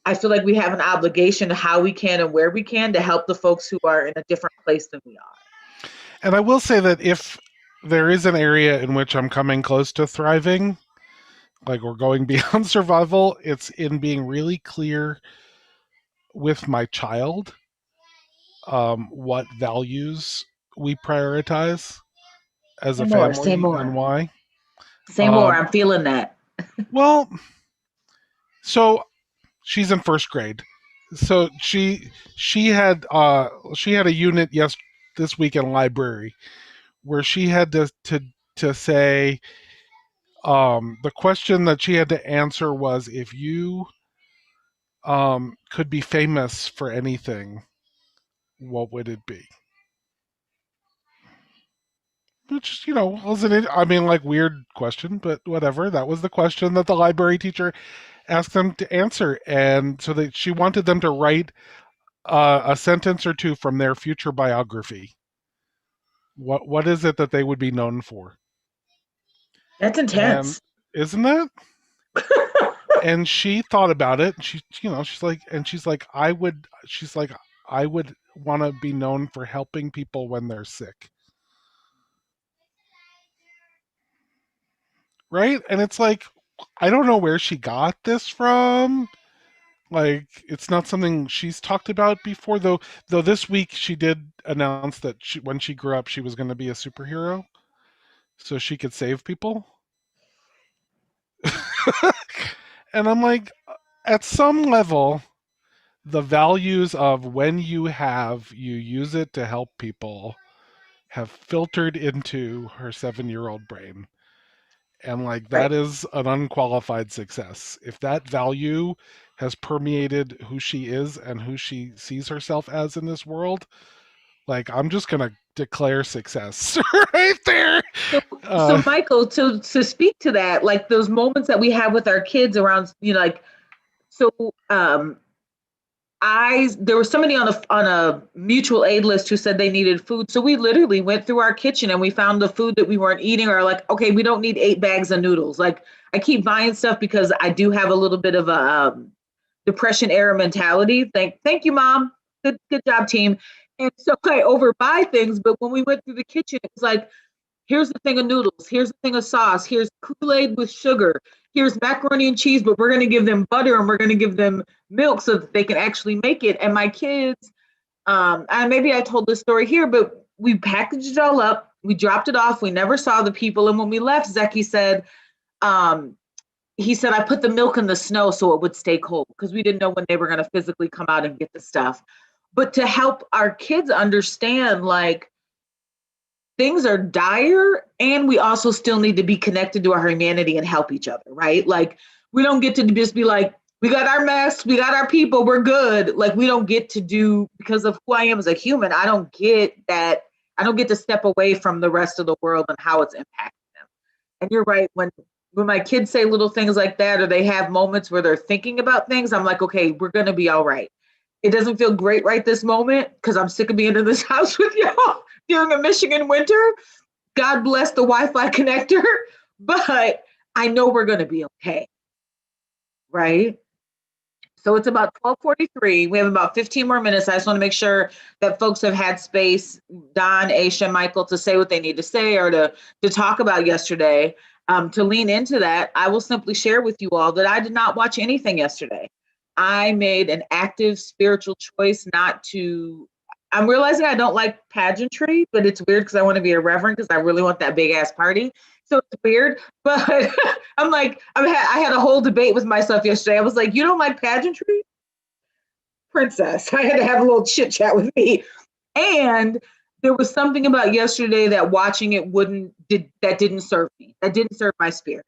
S3: I feel like we have an obligation to how we can and where we can to help the folks who are in a different place than we are.
S1: And I will say that if there is an area in which I'm coming close to thriving, like we're going beyond survival, it's in being really clear with my child what values we prioritize as a family and why.
S3: Say more. I'm feeling that.
S1: Well, so She's in first grade. So she had a unit this week in library where she had to say the question that she had to answer was, if you could be famous for anything, what would it be? Which, wasn't it? I mean, like, weird question, but whatever. That was the question that the library teacher asked them to answer, and so she wanted them to write a sentence or two from their future biography. What is it that they would be known for?
S3: That's
S1: And
S3: intense.
S1: isn't it? And she thought about it. She's like, I would want to be known for helping people when they're sick. Right? And it's like, I don't know where she got this from. Like, it's not something she's talked about before, though this week she did announce that when she grew up, she was going to be a superhero so she could save people. And I'm like, at some level, the values of when you use it to help people have filtered into her 7-year-old brain. And like, that
S3: Right.
S1: is an unqualified success. If that value has permeated who she is and who she sees herself as in this world, like, I'm just gonna declare success right there.
S3: So Michael, to speak to that, like those moments that we have with our kids around, like, so there was somebody on a mutual aid list who said they needed food. So we literally went through our kitchen and we found the food that we weren't eating, or like, okay, we don't need 8 bags of noodles. Like, I keep buying stuff because I do have a little bit of a depression era mentality. Thank you, Mom. Good job, team. And so I overbuy things, but when we went through the kitchen, it was like, here's the thing of noodles, here's the thing of sauce, here's Kool-Aid with sugar, here's macaroni and cheese, but we're going to give them butter and we're going to give them milk so that they can actually make it. And my kids, and maybe I told this story here, but we packaged it all up, we dropped it off, we never saw the people. And when we left, Zeki said, he said, I put the milk in the snow so it would stay cold, because we didn't know when they were going to physically come out and get the stuff. But to help our kids understand, like, things are dire, and we also still need to be connected to our humanity and help each other, right? Like, we don't get to just be like, we got our mess, we got our people, we're good. Like, we don't get to do, because of who I am as a human, I don't get that. I don't get to step away from the rest of the world and how it's impacting them. And you're right, when my kids say little things like that, or they have moments where they're thinking about things, I'm like, okay, we're going to be all right. It doesn't feel great right this moment because I'm sick of being in this house with y'all during a Michigan winter. God bless the Wi-Fi connector, but I know we're going to be okay, right? So it's about 12:43. We have about 15 more minutes. I just want to make sure that folks have had space, Don, Aisha, Michael, to say what they need to say, or to talk about yesterday. To lean into that, I will simply share with you all that I did not watch anything yesterday. I made an active spiritual choice not to. I'm realizing I don't like pageantry, but it's weird because I want to be a reverend because I really want that big ass party. So it's weird, but I'm like, I had a whole debate with myself yesterday. I was like, you don't like pageantry? Princess. I had to have a little chit chat with me. And there was something about yesterday that watching it didn't serve me. That didn't serve my spirit.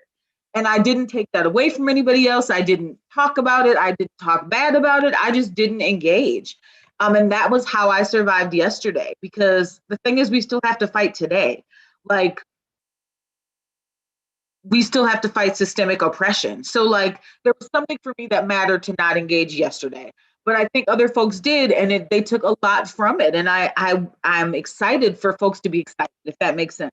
S3: And I didn't take that away from anybody else. I didn't talk about it. I didn't talk bad about it. I just didn't engage. And that was how I survived yesterday, because the thing is, we still have to fight today. Like, we still have to fight systemic oppression. So like, there was something for me that mattered to not engage yesterday, but I think other folks did, and they took a lot from it. And I'm excited for folks to be excited, if that makes sense.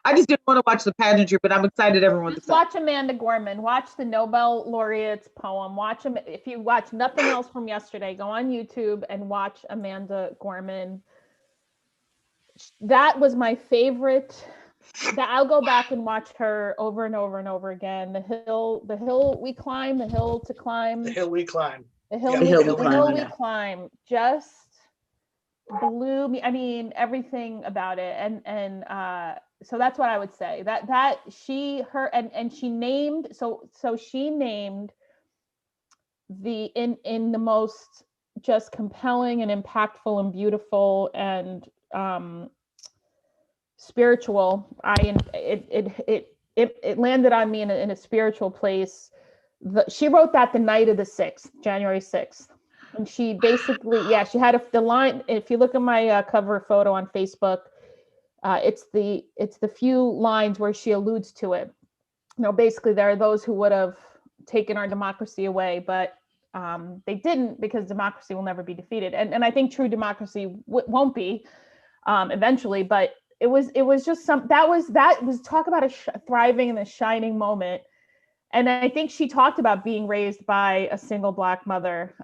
S3: I just didn't want to watch the pageantry, but I'm excited everyone's
S2: Just
S3: excited.
S2: watch Amanda Gorman. Watch the Nobel laureate's poem. Watch them. If you watch nothing else from yesterday, go on YouTube and watch Amanda Gorman. That was my favorite. That I'll go back and watch her over and over and over again. The hill we climb, the hill to climb.
S5: The hill we climb.
S2: The hill,
S5: Yeah,
S2: we,
S3: the hill
S2: the
S3: we
S2: hill
S3: climb,
S2: we
S3: yeah.
S2: climb just blew me. I mean, everything about it. And so that's what I would say. That she named in the most just compelling and impactful and beautiful and spiritual. It landed on me in a spiritual place. She wrote that the night of the 6th, January 6th. And she basically, she had the line. If you look at my cover photo on Facebook, it's the few lines where she alludes to it. Basically there are those who would have taken our democracy away, but they didn't, because democracy will never be defeated. And I think true democracy won't be eventually, but it was just that was talk about a thriving and a shining moment. And I think she talked about being raised by a single Black mother.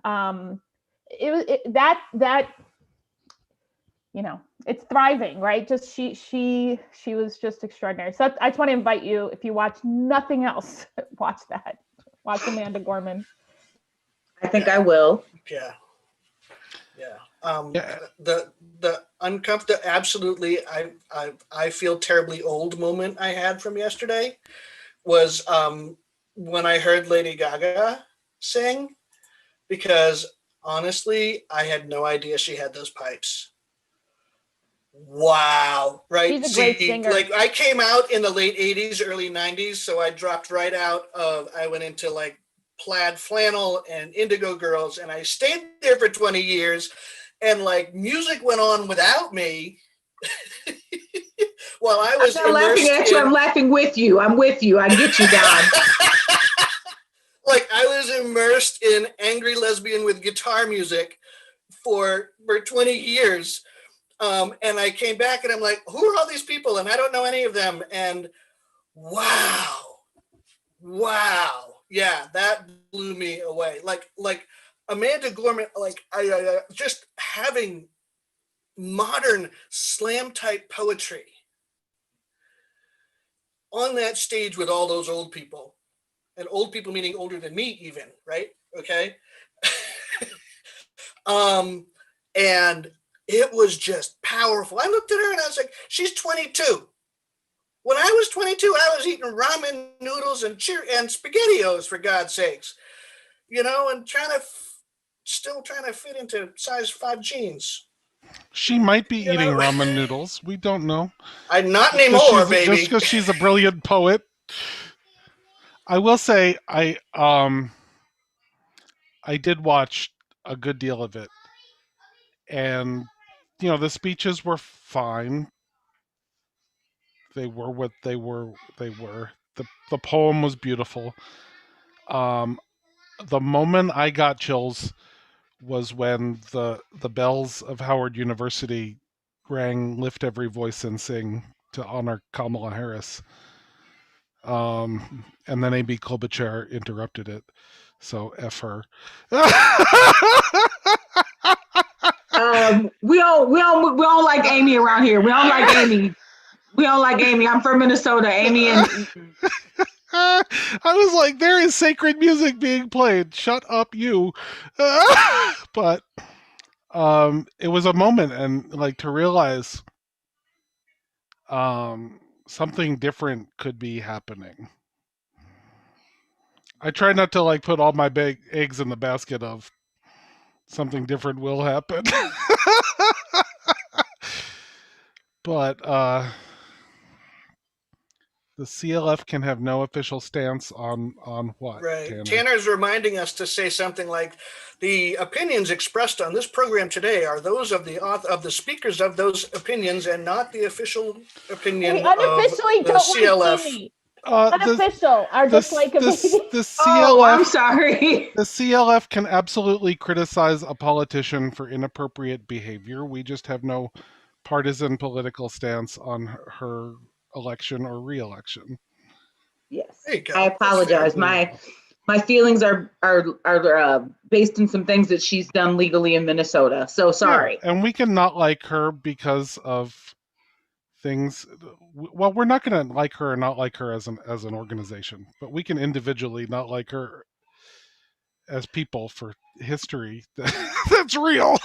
S2: It's thriving, right? Just she was just extraordinary. So I just want to invite you, if you watch nothing else, watch that. Watch Amanda Gorman.
S3: I think I will.
S5: Yeah. The uncomfortable, absolutely. I feel terribly old moment I had from yesterday was when I heard Lady Gaga sing, because honestly, I had no idea she had those pipes. Wow. Right.
S2: She's a great singer.
S5: Like, I came out in the late 80s, early 90s. So I dropped right out of, I went into like plaid flannel and Indigo Girls, and I stayed there for 20 years, and like music went on without me. While I was
S3: I'm not laughing at you, I'm laughing with you. I'm with you. I get you, Don.
S5: Like, I was immersed in angry lesbian with guitar music for 20 years. And I came back and I'm like, who are all these people? And I don't know any of them. And wow. Yeah, that blew me away. Like Amanda Gorman, like I just having modern slam type poetry on that stage with all those old people, and old people meaning older than me even, right? Okay. And it was just powerful. I looked at her and I was like, she's 22. When I was 22, I was eating ramen noodles and SpaghettiOs, for God's sakes, and still trying to fit into size 5 jeans.
S1: She might be eating ramen noodles. We don't know.
S5: Not anymore, baby.
S1: Just because she's a brilliant poet. I will say, I did watch a good deal of it, and the speeches were fine. They were what they were. The poem was beautiful. The moment I got chills was when the bells of Howard University rang "Lift Every Voice and Sing" to honor Kamala Harris. And then A.B. Klobuchar interrupted it. So F her.
S3: We don't like Amy around here. We don't like Amy. I'm from Minnesota. Amy and
S1: I was like, there is sacred music being played. Shut up, you. But it was a moment, and like to realize something different could be happening. I try not to like put all my big eggs in the basket of something different will happen. But the CLF can have no official stance on what?
S5: Right. Tanner's reminding us to say something like, the opinions expressed on this program today are those of the speakers of those opinions, and not the official opinion of the CLF.
S2: Unofficial are just like a
S1: the CLF.
S3: Oh, I'm sorry.
S1: The CLF can absolutely criticize a politician for inappropriate behavior. We just have no partisan political stance on her election or re-election.
S3: Yes, I apologize. My feelings are based on some things that she's done legally in Minnesota. So sorry.
S1: Yeah, and we can not like her because of things. Well, we're not going to like her or not like her as an organization, but we can individually not like her as people for history that's real.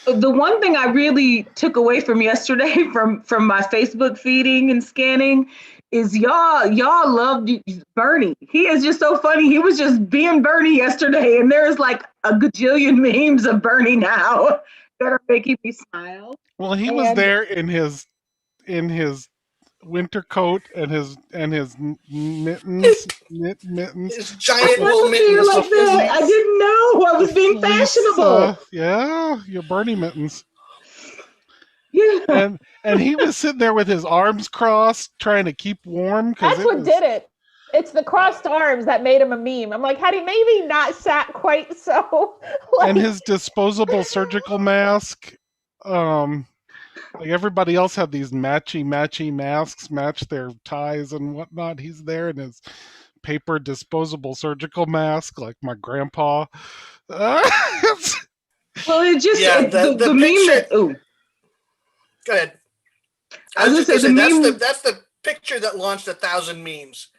S3: The one thing I really took away from yesterday from my Facebook feeding and scanning is y'all loved Bernie. He is just so funny. He was just being Bernie yesterday, and there's like a gajillion memes of Bernie now that are making me smile.
S1: Well, he was there in his winter coat and his mittens. Mittens.
S5: His giant
S3: I
S5: wool
S3: wasn't there
S5: mittens.
S3: like that. I didn't know. I was being fashionable.
S1: Yeah, your Bernie mittens.
S3: Yeah.
S1: And he was sitting there with his arms crossed, trying to keep warm.
S2: That's what did it. It's the crossed arms that made him a meme. I'm like, had he maybe not sat quite so? Like,
S1: and his disposable surgical mask. Like everybody else had these matchy masks, match their ties and whatnot. He's there in his paper disposable surgical mask, like my grandpa.
S3: Well, it just the meme
S5: picture,
S3: that. Ooh.
S5: Go ahead.
S3: I was gonna say the meme.
S5: That's the picture that launched 1,000 memes.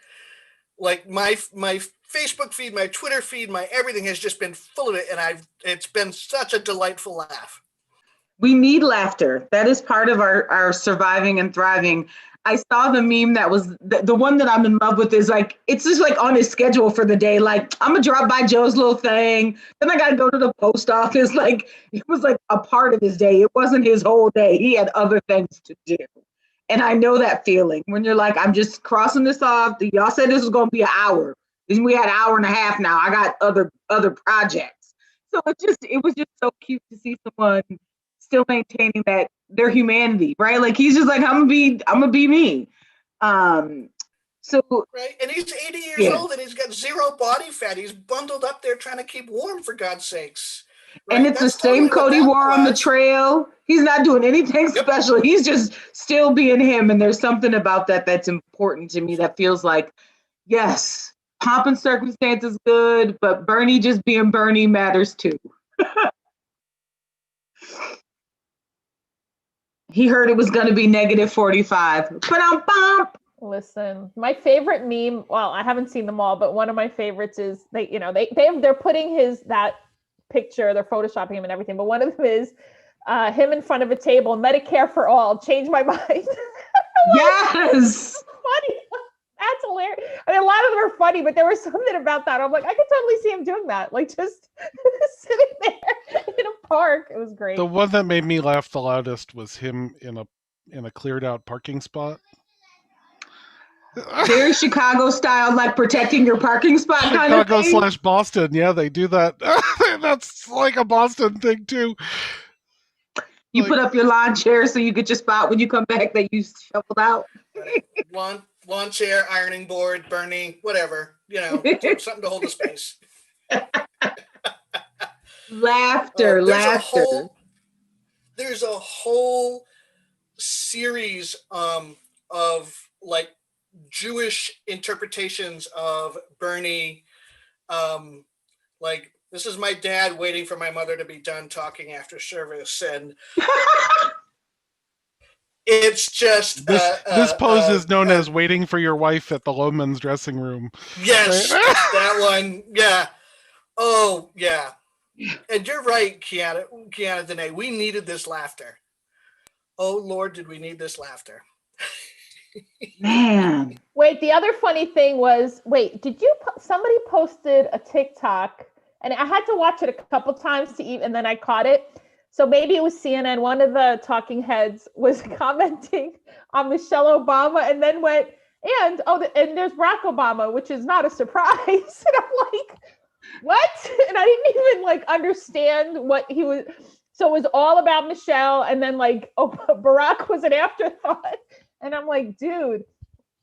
S5: Like my Facebook feed, my Twitter feed, my everything has just been full of it, and it's been such a delightful laugh.
S3: We need laughter. That is part of our surviving and thriving. I saw the meme that was the one that I'm in love with is like, it's just like on his schedule for the day. Like, I'm gonna drop by Joe's little thing. Then I gotta go to the post office. Like, it was like a part of his day. It wasn't his whole day. He had other things to do. And I know that feeling when you're like, I'm just crossing this off. Y'all said this was gonna be an hour. And we had an hour and a half now. I got other projects. So it was just so cute to see someone still maintaining that their humanity, right? Like he's just like, I'm gonna be me. So
S5: right, and he's 80 years old and he's got zero body fat. He's bundled up there trying to keep warm, for God's sakes. Right?
S3: And it's the same coat he wore on the trail. He's not doing anything special. He's just still being him. And there's something about that that's important to me that feels like, yes, pomp and circumstance is good, but Bernie just being Bernie matters too. He heard it was going to be -45.
S2: Listen, my favorite meme, well, I haven't seen them all, but one of my favorites is they're putting that picture, they're photoshopping him and everything, but one of them is him in front of a table, Medicare for all, change my mind.
S3: Yes.
S2: Funny. That's hilarious. I mean, a lot of them are funny, but there was something about that. I'm like, I could totally see him doing that. Like just sitting there in a park. It was great.
S1: The one that made me laugh the loudest was him in a cleared out parking spot.
S3: Very Chicago style, like protecting your parking spot kind of thing.
S1: Chicago/Boston. Yeah, they do that. That's like a Boston thing too.
S3: You put up your lawn chair so you get your spot when you come back that you shoveled out.
S5: Lawn chair, ironing board, Bernie, whatever, something to hold the space.
S3: Laughter.
S5: There's a whole series of like Jewish interpretations of Bernie. Like, this is my dad waiting for my mother to be done talking after service, and it's just
S1: this pose is known as waiting for your wife at the Loman's dressing room.
S5: Yes, right? That one. Yeah. Oh, yeah. And you're right, QuianaDenae. We needed this laughter. Oh Lord, did we need this laughter?
S3: Man.
S2: Wait, the other funny thing was, somebody posted a TikTok, and I had to watch it a couple times and then I caught it. So maybe it was CNN. One of the talking heads was commenting on Michelle Obama and then went, and there's Barack Obama, which is not a surprise. And I'm like, what? And I didn't even understand what he was. So it was all about Michelle. And then Barack was an afterthought. And I'm like, dude,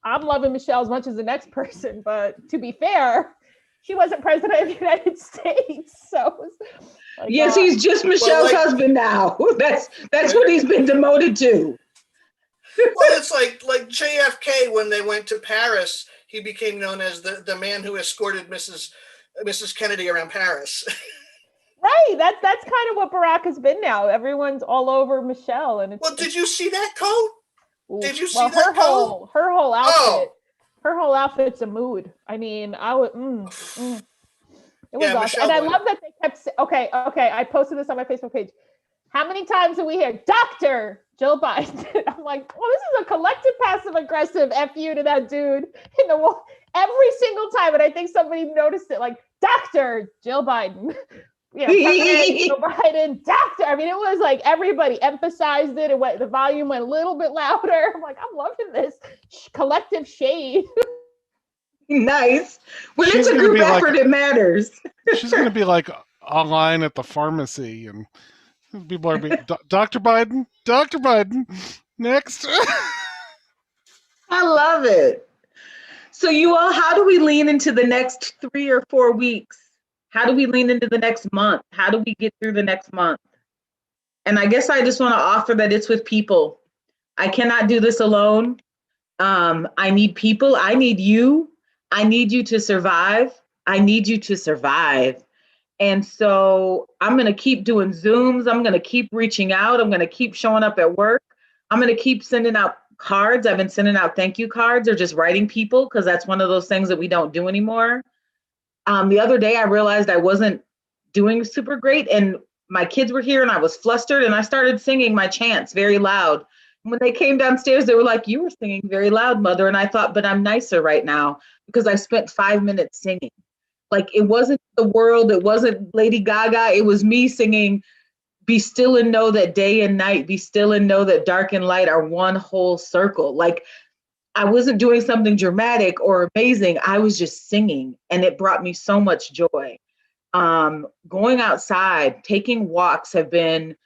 S2: I'm loving Michelle as much as the next person. But to be fair, she wasn't president of the United States. So
S3: yes, he's just Michelle's husband now. That's what he's been demoted to.
S5: Well, it's like JFK when they went to Paris, he became known as the man who escorted Mrs. Kennedy around Paris.
S2: Right. That's kind of what Barack has been now. Everyone's all over Michelle. And
S5: did you see that coat? Did you see
S2: that
S5: coat?
S2: Her whole outfit. Oh. Her whole outfit's a mood. I mean, I would. It was awesome. And I love that they kept. Okay. I posted this on my Facebook page. How many times do we hear Dr. Joe Biden? I'm like, well, this is a collective passive aggressive FU to that dude in the wall every single time. And I think somebody noticed it, like, Dr. Jill Biden. President Joe Biden, Doctor. I mean, it was like everybody emphasized it. The volume went a little bit louder. I'm like, I'm loving this collective shade.
S3: Nice. When it's a group effort, it matters.
S1: She's going to be like online at the pharmacy, and people are being, Dr. Biden, next.
S3: I love it. So you all, how do we lean into the next 3 or 4 weeks? How do we lean into the next month? How do we get through the next month? And I guess I just want to offer that it's with people. I cannot do this alone. I need people. I need you. I need you to survive. I need you to survive. And so I'm going to keep doing Zooms. I'm going to keep reaching out. I'm going to keep showing up at work. I'm going to keep sending out cards. I've been sending out thank you cards or just writing people, because that's one of those things that we don't do anymore. The other day, I realized I wasn't doing super great, and my kids were here, and I was flustered, and I started singing my chants very loud. When they came downstairs, they were like, "You were singing very loud, Mother." And I thought, but I'm nicer right now because I spent 5 minutes singing. Like, it wasn't the world, it wasn't Lady Gaga, it was me singing, "Be still and know that day and night, be still and know that dark and light are one whole circle." Like, I wasn't doing something dramatic or amazing. I was just singing, and it brought me so much joy. Going outside, taking walks have been,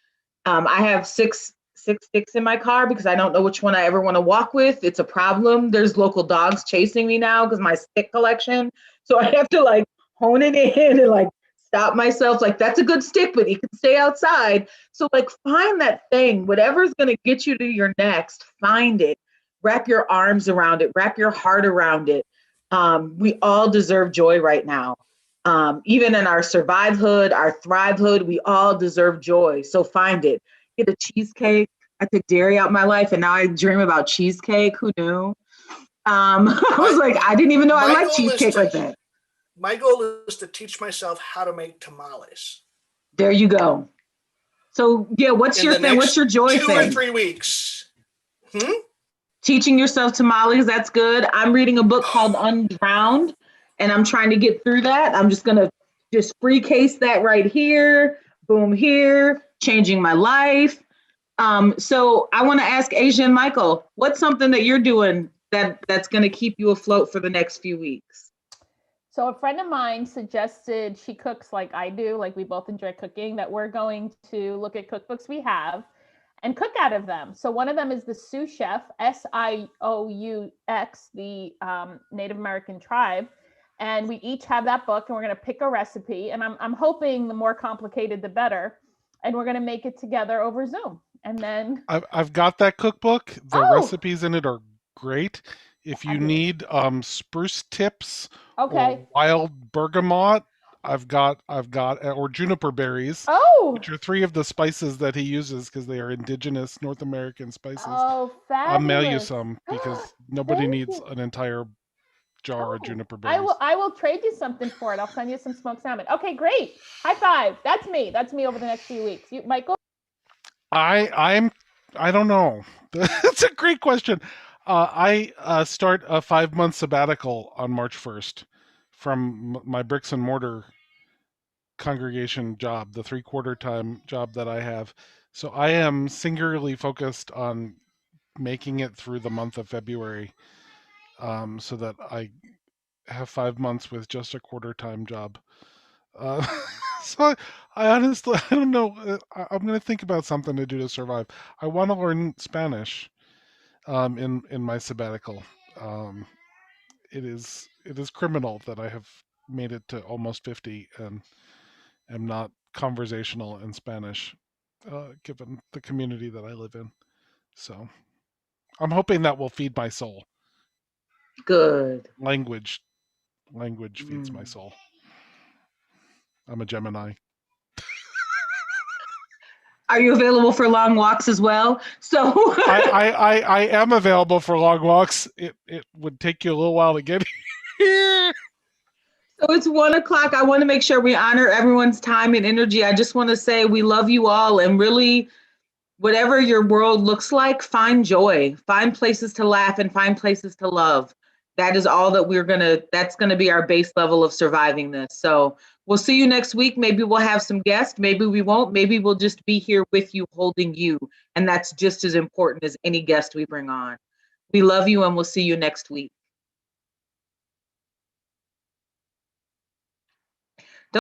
S3: I have six sticks in my car because I don't know which one I ever want to walk with. It's a problem. There's local dogs chasing me now because my stick collection. So I have to like hone it in and like stop myself. Like, that's a good stick, but you can stay outside. So like, find that thing, whatever's going to get you to your next, find it. Wrap your arms around it, wrap your heart around it. We all deserve joy right now. Even in our survivehood, our thrivehood, we all deserve joy. So find it. Get a cheesecake. I took dairy out my life, and now I dream about cheesecake. Who knew? I was like, I didn't even know I liked cheesecake like that.
S5: My goal is to teach myself how to make tamales.
S3: There you go. So yeah, what's your thing? What's your joy thing?
S5: 2 or 3 weeks.
S3: Teaching yourself tamales, that's good. I'm reading a book called Undrowned, and I'm trying to get through that. I'm just going to just free case that right here, boom here, changing my life. So I want to ask Aisha and Michael, what's something that you're doing that's going to keep you afloat for the next few weeks?
S2: So a friend of mine suggested, she cooks like I do, like we both enjoy cooking, that we're going to look at cookbooks we have and cook out of them. So one of them is the Sioux Chef, SIOUX, the Native American tribe. And we each have that book, and we're going to pick a recipe. And I'm hoping the more complicated, the better. And we're going to make it together over Zoom. And then
S1: I've got that cookbook. The recipes in it are great. If you need spruce tips or wild bergamot, I've got or juniper berries, which are 3 of the spices that he uses because they are indigenous North American spices.
S2: Oh, fabulous.
S1: I'll mail you some because nobody needs an entire jar of juniper berries.
S2: I will trade you something for it. I'll send you some smoked salmon. Okay, great. High five. That's me over the next few weeks. You, Michael?
S1: I don't know. That's a great question. I start a 5-month sabbatical on March 1st from my bricks and mortar congregation job, the 3/4 time job that I have. So I am singularly focused on making it through the month of February, so that I have 5 months with just a 1/4 time job. So I honestly, I don't know. I'm going to think about something to do to survive. I want to learn Spanish in my sabbatical. It is criminal that I have made it to almost 50 and am not conversational in Spanish, given the community that I live in. So I'm hoping that will feed my soul.
S3: Good.
S1: Language feeds my soul. I'm a Gemini.
S3: Are you available for long walks as well? So
S1: I am available for long walks. It would take you a little while to get here.
S3: So it's 1 o'clock. I want to make sure we honor everyone's time and energy. I just want to say we love you all, and really, whatever your world looks like, find joy, find places to laugh, and find places to love. That is all that that's gonna be our base level of surviving this. So we'll see you next week. Maybe we'll have some guests, maybe we won't, maybe we'll just be here with you, holding you. And that's just as important as any guest we bring on. We love you, and we'll see you next week.